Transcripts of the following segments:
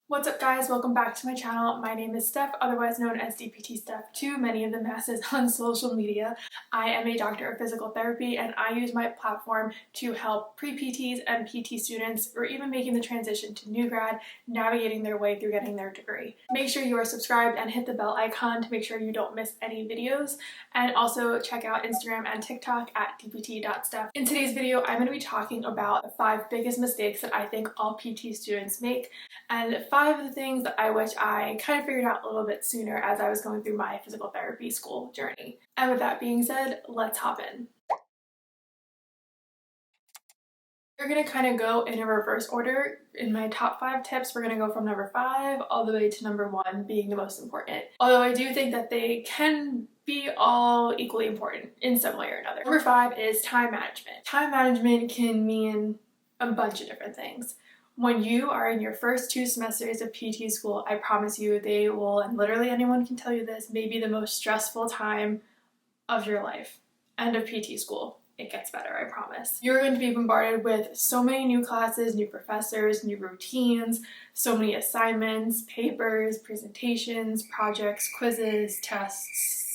What's up guys, welcome back to my channel. My name is Steph, otherwise known as DPT Steph to many of the masses on social media. I am a doctor of physical therapy and I use my platform to help pre-PTs and PT students, or even making the transition to new grad, navigating their way through getting their degree. Make sure you are subscribed and hit the bell icon to make sure you don't miss any videos, and also check out Instagram and TikTok at dpt.steph. In today's video, I'm going to be talking about the 5 biggest mistakes that I think all PT students make, and 5 of the things that I wish I kind of figured out a little bit sooner as I was going through my physical therapy school journey. And with that being said, let's hop in. We're going to kind of go in a reverse order. In my top 5 tips, we're going to go from number 5 all the way to number 1 being the most important. Although I do think that they can be all equally important in some way or another. Number 5 is time management. Time management can mean a bunch of different things. When you are in your first 2 semesters of PT school, I promise you they will, and literally anyone can tell you this, may be the most stressful time of your life and of PT school. It gets better, I promise. You're going to be bombarded with so many new classes, new professors, new routines, so many assignments, papers, presentations, projects, quizzes, tests,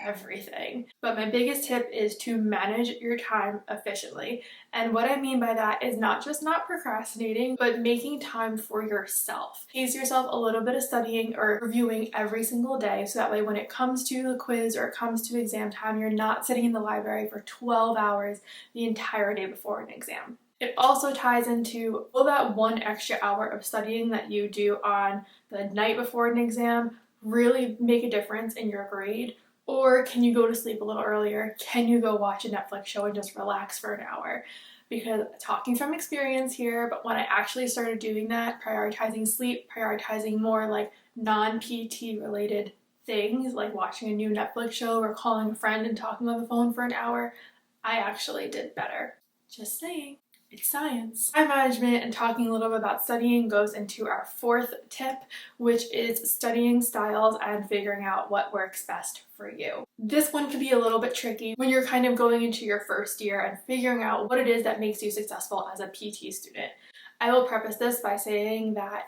everything. But my biggest tip is to manage your time efficiently. And what I mean by that is not just not procrastinating, but making time for yourself. Pace yourself a little bit of studying or reviewing every single day, so that way when it comes to the quiz or it comes to exam time, you're not sitting in the library for 12 hours the entire day before an exam. It also ties into, will that 1 extra hour of studying that you do on the night before an exam really make a difference in your grade? Or can you go to sleep a little earlier? Can you go watch a Netflix show and just relax for an hour? Because, talking from experience here, but when I actually started doing that, prioritizing sleep, prioritizing more like non-PT related things, like watching a new Netflix show or calling a friend and talking on the phone for an hour, I actually did better. Just saying. It's science. Time management and talking a little bit about studying goes into our 4th tip, which is studying styles and figuring out what works best for you. This one can be a little bit tricky when you're kind of going into your first year and figuring out what it is that makes you successful as a PT student. I will preface this by saying that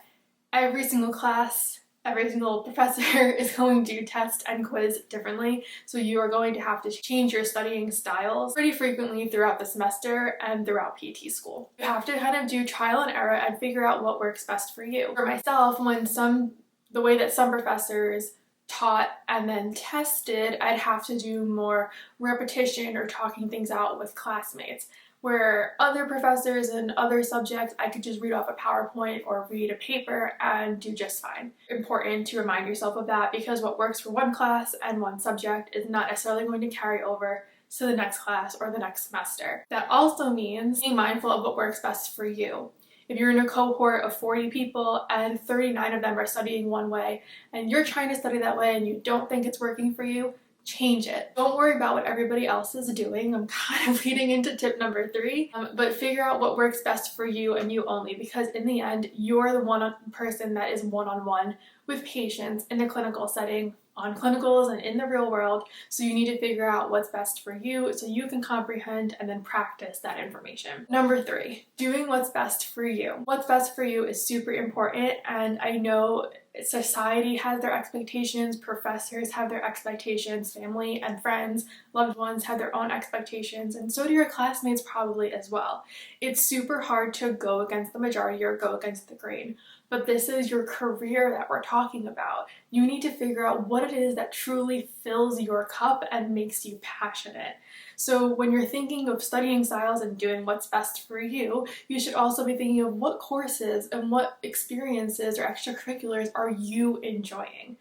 every single class, every single professor is going to test and quiz differently, so you are going to have to change your studying styles pretty frequently throughout the semester and throughout PT school. You have to kind of do trial and error and figure out what works best for you. For myself, the way that some professors taught and then tested, I'd have to do more repetition or talking things out with classmates. Where other professors and other subjects, I could just read off a PowerPoint or read a paper and do just fine. Important to remind yourself of that, because what works for one class and one subject is not necessarily going to carry over to the next class or the next semester. That also means being mindful of what works best for you. If you're in a cohort of 40 people and 39 of them are studying one way and you're trying to study that way and you don't think it's working for you, change it. Don't worry about what everybody else is doing. I'm kind of leading into tip number 3, but figure out what works best for you and you only, because in the end, you're the one person that is one-on-one with patients in a clinical setting, on clinicals and in the real world, so you need to figure out what's best for you so you can comprehend and then practice that information. Number 3, doing what's best for you. What's best for you is super important, and I know society has their expectations, professors have their expectations, family and friends, loved ones have their own expectations, and so do your classmates probably as well. It's super hard to go against the majority or go against the grain, but this is your career that we're talking about. You need to figure out what it is that truly fills your cup and makes you passionate. So when you're thinking of studying styles and doing what's best for you, you should also be thinking of what courses and what experiences or extracurriculars are you enjoying.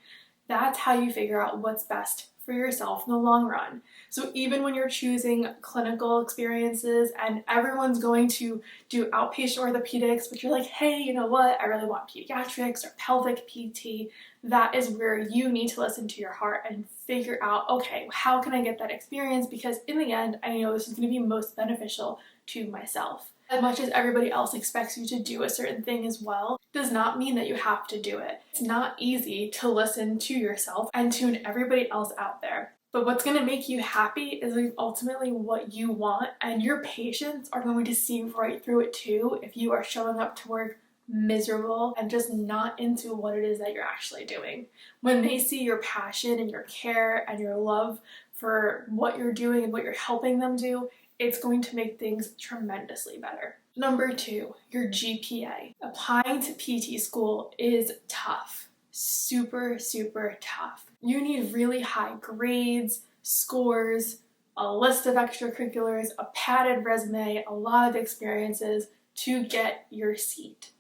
That's how you figure out what's best for yourself in the long run. So even when you're choosing clinical experiences and everyone's going to do outpatient orthopedics, but you're like, hey, you know what, I really want pediatrics or pelvic PT, that is where you need to listen to your heart and figure out, okay, how can I get that experience? Because in the end, I know this is going to be most beneficial to myself. As much as everybody else expects you to do a certain thing as well, does not mean that you have to do it. It's not easy to listen to yourself and tune everybody else out there. But what's going to make you happy is ultimately what you want, and your patients are going to see right through it too if you are showing up to work miserable and just not into what it is that you're actually doing. When they see your passion and your care and your love for what you're doing and what you're helping them do, it's going to make things tremendously better. Number 2, your GPA. Applying to PT school is tough. Super, super tough. You need really high grades, scores, a list of extracurriculars, a padded resume, a lot of experiences to get your seat.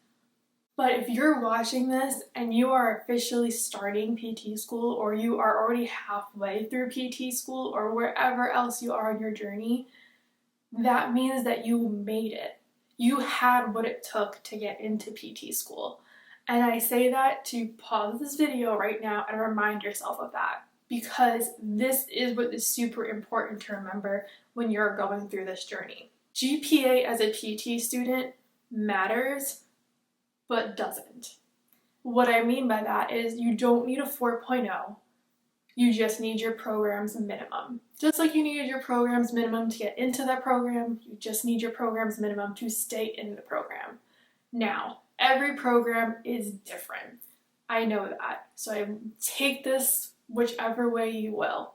But if you're watching this and you are officially starting PT school, or you are already halfway through PT school, or wherever else you are on your journey, that means that you made it. You had what it took to get into PT school. And I say that to pause this video right now and remind yourself of that, because this is what is super important to remember when you're going through this journey. GPA as a PT student matters, but doesn't. What I mean by that is you don't need a 4.0, you just need your program's minimum. Just like you needed your program's minimum to get into that program, you just need your program's minimum to stay in the program. Now, every program is different. I know that. So I take this whichever way you will.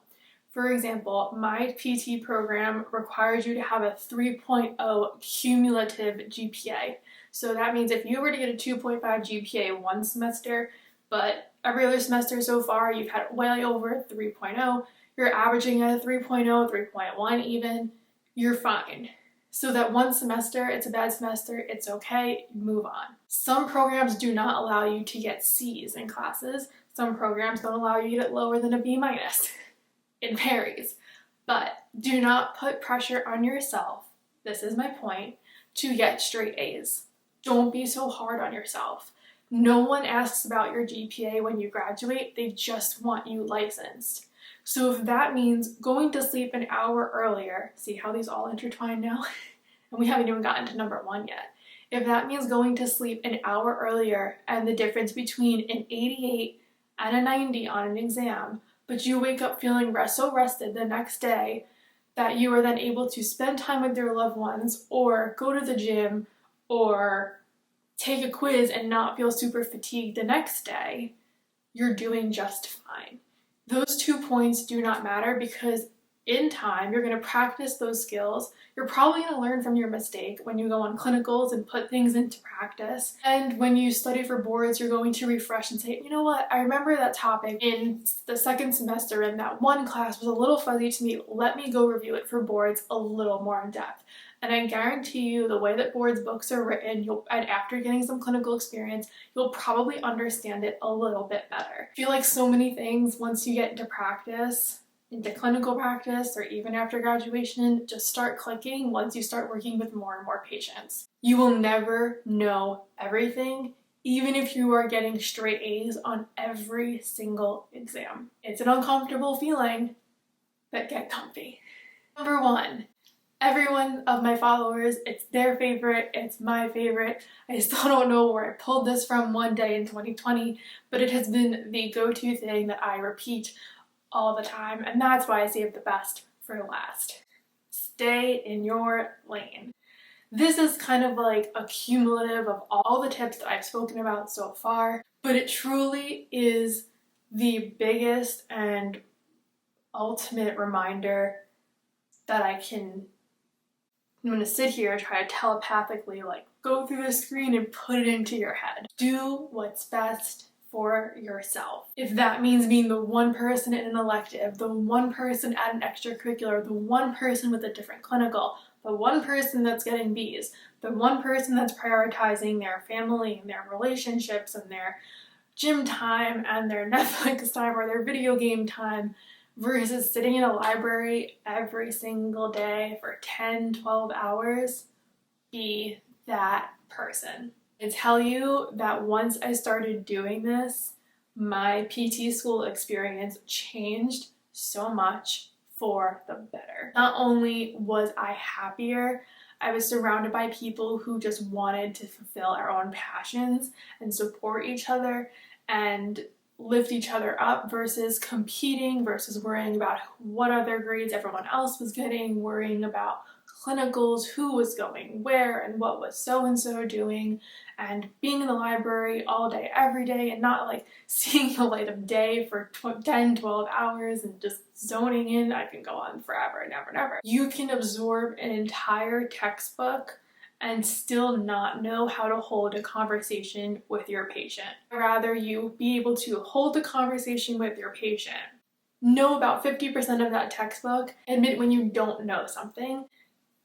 For example, my PT program requires you to have a 3.0 cumulative GPA. So that means if you were to get a 2.5 GPA one semester, but every other semester so far you've had way over 3.0, you're averaging at a 3.0, 3.1 even, you're fine. So that one semester, it's a bad semester, it's okay, move on. Some programs do not allow you to get C's in classes. Some programs don't allow you to get lower than a B-. It varies. But do not put pressure on yourself, this is my point, to get straight A's. Don't be so hard on yourself. No one asks about your GPA when you graduate, they just want you licensed. So if that means going to sleep an hour earlier, see how these all intertwine now? And we haven't even gotten to number 1 yet. If that means going to sleep an hour earlier and the difference between an 88 and a 90 on an exam, but you wake up feeling so rested the next day that you are then able to spend time with your loved ones, or go to the gym, or take a quiz and not feel super fatigued the next day, you're doing just fine. Those 2 points do not matter, because in time you're going to practice those skills. You're probably going to learn from your mistake when you go on clinicals and put things into practice. And when you study for boards, you're going to refresh and say, you know what, I remember that topic in the second semester and that one class was a little fuzzy to me. Let me go review it for boards a little more in depth. And I guarantee you, the way that boards books are written, and after getting some clinical experience, you'll probably understand it a little bit better. I feel like so many things, once you get into practice, into clinical practice, or even after graduation, just start clicking once you start working with more and more patients. You will never know everything, even if you are getting straight A's on every single exam. It's an uncomfortable feeling, but get comfy. Number 1. Every one of my followers, it's their favorite, it's my favorite. I still don't know where I pulled this from one day in 2020, but it has been the go-to thing that I repeat all the time, and that's why I save the best for last. Stay in your lane. This is kind of like a cumulative of all the tips that I've spoken about so far, but it truly is the biggest and ultimate reminder that I'm going to sit here and try to telepathically go through the screen and put it into your head. Do what's best for yourself. If that means being the one person in an elective, the one person at an extracurricular, the one person with a different clinical, the one person that's getting B's, the one person that's prioritizing their family and their relationships and their gym time and their Netflix time or their video game time, versus sitting in a library every single day for 10, 12 hours, be that person. I tell you that once I started doing this, my PT school experience changed so much for the better. Not only was I happier, I was surrounded by people who just wanted to fulfill our own passions and support each other and lift each other up, versus competing, versus worrying about what other grades everyone else was getting, worrying about clinicals, who was going where and what was so-and-so doing, and being in the library all day, every day, and not like seeing the light of day for 10, 12 hours and just zoning in. I can go on forever and ever and ever. You can absorb an entire textbook and still not know how to hold a conversation with your patient. I'd rather you be able to hold a conversation with your patient, know about 50% of that textbook, admit when you don't know something,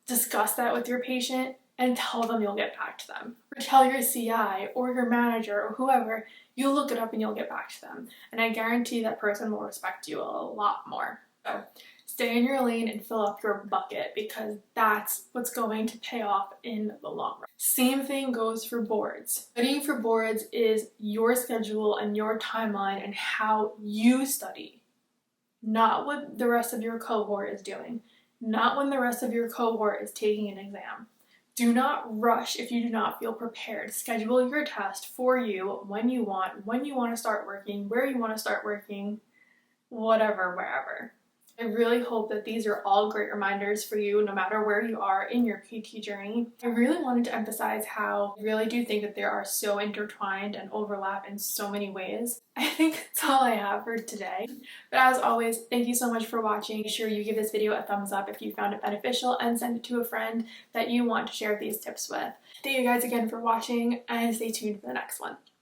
discuss that with your patient, and tell them you'll get back to them. Or tell your CI or your manager or whoever, you'll look it up and you'll get back to them. And I guarantee that person will respect you a lot more. So stay in your lane and fill up your bucket, because that's what's going to pay off in the long run. Same thing goes for boards. Studying for boards is your schedule and your timeline and how you study, not what the rest of your cohort is doing, not when the rest of your cohort is taking an exam. Do not rush if you do not feel prepared. Schedule your test for you when you want to start working, where you want to start working, whatever, wherever. I really hope that these are all great reminders for you, no matter where you are in your PT journey. I really wanted to emphasize how I really do think that they are so intertwined and overlap in so many ways. I think that's all I have for today. But as always, thank you so much for watching. Make sure you give this video a thumbs up if you found it beneficial, and send it to a friend that you want to share these tips with. Thank you guys again for watching, and stay tuned for the next one.